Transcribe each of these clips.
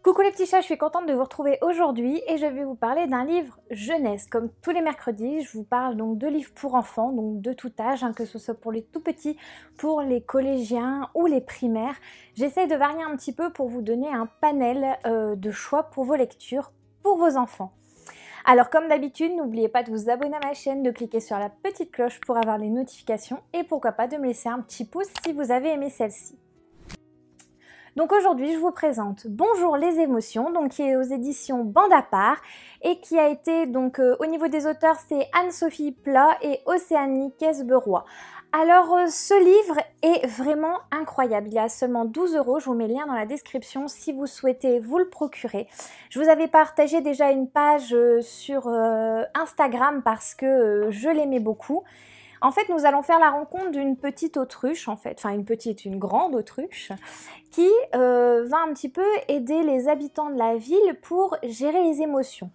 Coucou les petits chats, je suis contente de vous retrouver aujourd'hui et je vais vous parler d'un livre jeunesse. Comme tous les mercredis, je vous parle donc de livres pour enfants, donc de tout âge, que ce soit pour les tout petits, pour les collégiens ou les primaires. J'essaie de varier un petit peu pour vous donner un panel de choix pour vos lectures, pour vos enfants. Alors comme d'habitude, n'oubliez pas de vous abonner à ma chaîne, de cliquer sur la petite cloche pour avoir les notifications et pourquoi pas de me laisser un petit pouce si vous avez aimé celle-ci. Donc aujourd'hui, je vous présente Bonjour les émotions, donc qui est aux éditions Bande à part et qui a été donc au niveau des auteurs, c'est Anne-Sophie Plat et Océanie Kesberois. Alors ce livre est vraiment incroyable, il est à seulement 12 €, je vous mets le lien dans la description si vous souhaitez vous le procurer. Je vous avais partagé déjà une page sur Instagram parce que je l'aimais beaucoup. En fait, nous allons faire la rencontre d'une petite autruche, une grande autruche, qui va un petit peu aider les habitants de la ville pour gérer les émotions.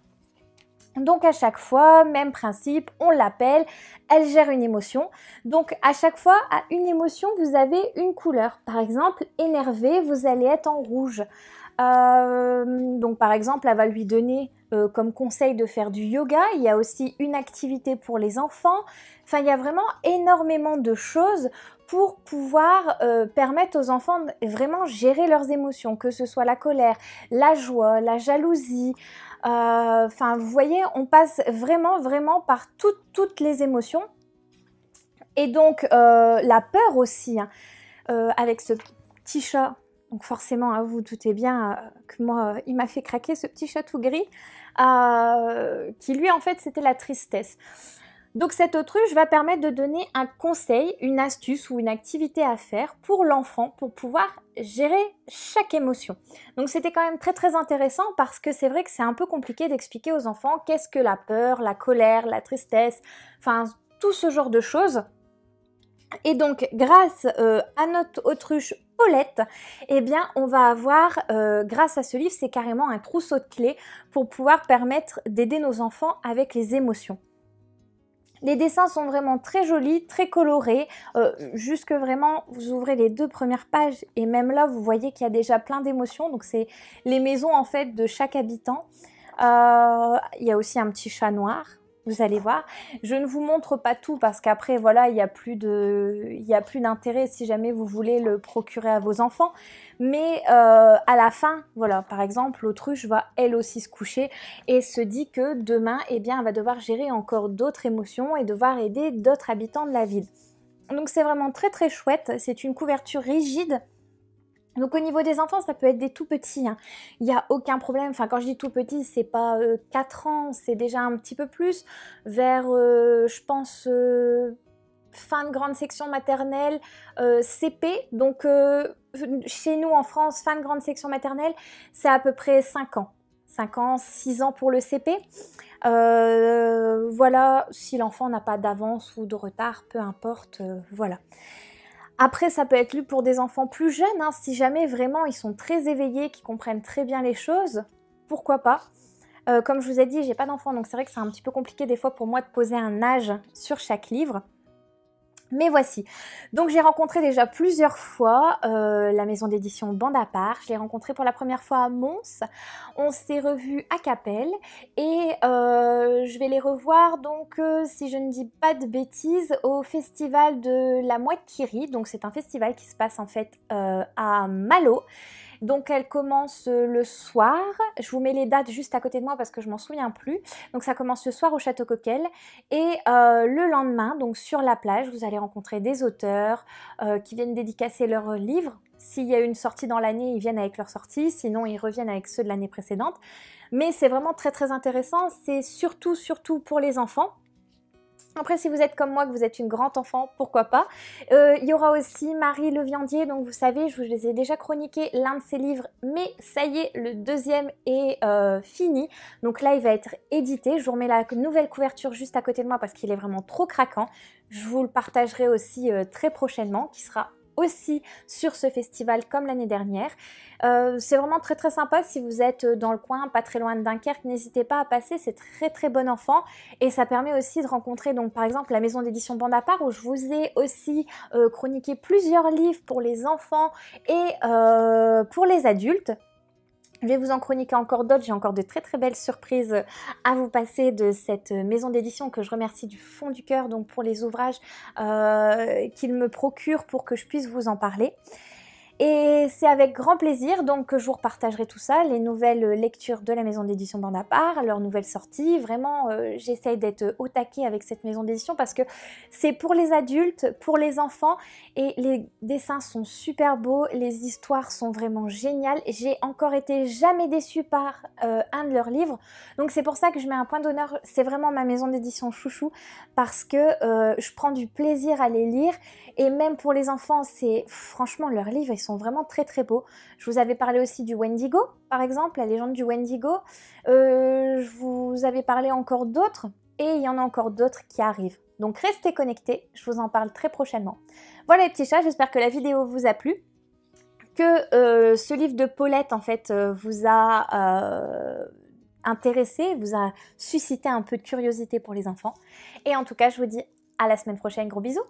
Donc à chaque fois, même principe, on l'appelle, elle gère une émotion. Donc à chaque fois, à une émotion, vous avez une couleur. Par exemple, énervé, vous allez être en rouge. Donc par exemple, elle va lui donner comme conseil de faire du yoga. Il y a aussi une activité pour les enfants. Enfin, il y a vraiment énormément de choses pour pouvoir permettre aux enfants de vraiment gérer leurs émotions, que ce soit la colère, la joie, la jalousie. Enfin, vous voyez, on passe vraiment par toutes les émotions. Et donc, la peur aussi, avec ce petit chat. Donc forcément, vous doutez bien que moi, il m'a fait craquer ce petit chat tout gris, qui lui, en fait, c'était la tristesse. Donc cette autruche va permettre de donner un conseil, une astuce ou une activité à faire pour l'enfant pour pouvoir gérer chaque émotion. Donc c'était quand même très intéressant parce que c'est vrai que c'est un peu compliqué d'expliquer aux enfants qu'est-ce que la peur, la colère, la tristesse, enfin tout ce genre de choses. Et donc grâce à notre autruche Paulette, eh bien on va avoir, grâce à ce livre, c'est carrément un trousseau de clés pour pouvoir permettre d'aider nos enfants avec les émotions. Les dessins sont vraiment très jolis, très colorés, jusque vraiment, vous ouvrez les 2 premières pages et même là, vous voyez qu'il y a déjà plein d'émotions. Donc c'est les maisons en fait de chaque habitant. Il y a aussi un petit chat noir, vous allez voir. Je ne vous montre pas tout parce qu'après, voilà, il n'y a plus d'intérêt si jamais vous voulez le procurer à vos enfants. Mais à la fin, voilà, par exemple, l'autruche va elle aussi se coucher et se dit que demain, eh bien, elle va devoir gérer encore d'autres émotions et devoir aider d'autres habitants de la ville. Donc c'est vraiment très chouette, c'est une couverture rigide. Donc au niveau des enfants, ça peut être des tout petits, il n'y a aucun problème. Enfin quand je dis tout petit, c'est pas 4 ans, c'est déjà un petit peu plus, vers je pense fin de grande section maternelle, CP. Donc chez nous en France, fin de grande section maternelle, c'est à peu près 5 ans. 5 ans, 6 ans pour le CP. Voilà, si l'enfant n'a pas d'avance ou de retard, peu importe, voilà. Après, ça peut être lu pour des enfants plus jeunes, si jamais vraiment ils sont très éveillés, qui comprennent très bien les choses, pourquoi pas. Comme je vous ai dit, j'ai pas d'enfant, donc c'est vrai que c'est un petit peu compliqué des fois pour moi de poser un âge sur chaque livre. Mais voici, donc j'ai rencontré déjà plusieurs fois la maison d'édition Bande à part. Je l'ai rencontré pour la première fois à Mons, on s'est revus à Capelle et je vais les revoir donc si je ne dis pas de bêtises au festival de la Mouette qui rit. Donc c'est un festival qui se passe en fait à Malo. Donc elle commence le soir, je vous mets les dates juste à côté de moi parce que je m'en souviens plus. Donc ça commence le soir au Château Coquel et le lendemain, donc sur la plage, vous allez rencontrer des auteurs qui viennent dédicacer leurs livres. S'il y a une sortie dans l'année, ils viennent avec leur sortie, sinon ils reviennent avec ceux de l'année précédente. Mais c'est vraiment très intéressant, c'est surtout pour les enfants. Après, si vous êtes comme moi, que vous êtes une grande enfant, pourquoi pas. Il y aura aussi Marie Le Viandier, donc vous savez, je vous les ai déjà chroniqué l'un de ses livres, mais ça y est, le deuxième est fini. Donc là, il va être édité. Je vous remets la nouvelle couverture juste à côté de moi parce qu'il est vraiment trop craquant. Je vous le partagerai aussi très prochainement, qui sera aussi sur ce festival comme l'année dernière. C'est vraiment très sympa. Si vous êtes dans le coin, pas très loin de Dunkerque, n'hésitez pas à passer, c'est très bon enfant et ça permet aussi de rencontrer donc par exemple la maison d'édition Bande à part où je vous ai aussi chroniqué plusieurs livres pour les enfants et pour les adultes. Je vais vous en chroniquer encore d'autres, j'ai encore de très très belles surprises à vous passer de cette maison d'édition que je remercie du fond du cœur donc pour les ouvrages qu'ils me procurent pour que je puisse vous en parler. Et c'est avec grand plaisir donc que je vous repartagerai tout ça, les nouvelles lectures de la maison d'édition Bande à part, leurs nouvelles sorties. Vraiment, j'essaye d'être au taquet avec cette maison d'édition parce que c'est pour les adultes, pour les enfants, et les dessins sont super beaux, les histoires sont vraiment géniales. J'ai encore été jamais déçue par un de leurs livres, donc c'est pour ça que je mets un point d'honneur. C'est vraiment ma maison d'édition chouchou parce que je prends du plaisir à les lire. Et même pour les enfants, c'est franchement leurs livres, ils sont vraiment très très beaux. Je vous avais parlé aussi du Wendigo, par exemple, la légende du Wendigo. Je vous avais parlé encore d'autres, et il y en a encore d'autres qui arrivent. Donc restez connectés, je vous en parle très prochainement. Voilà les petits chats, j'espère que la vidéo vous a plu, que ce livre de Paulette en fait vous a intéressé, vous a suscité un peu de curiosité pour les enfants. Et en tout cas, je vous dis à la semaine prochaine, gros bisous.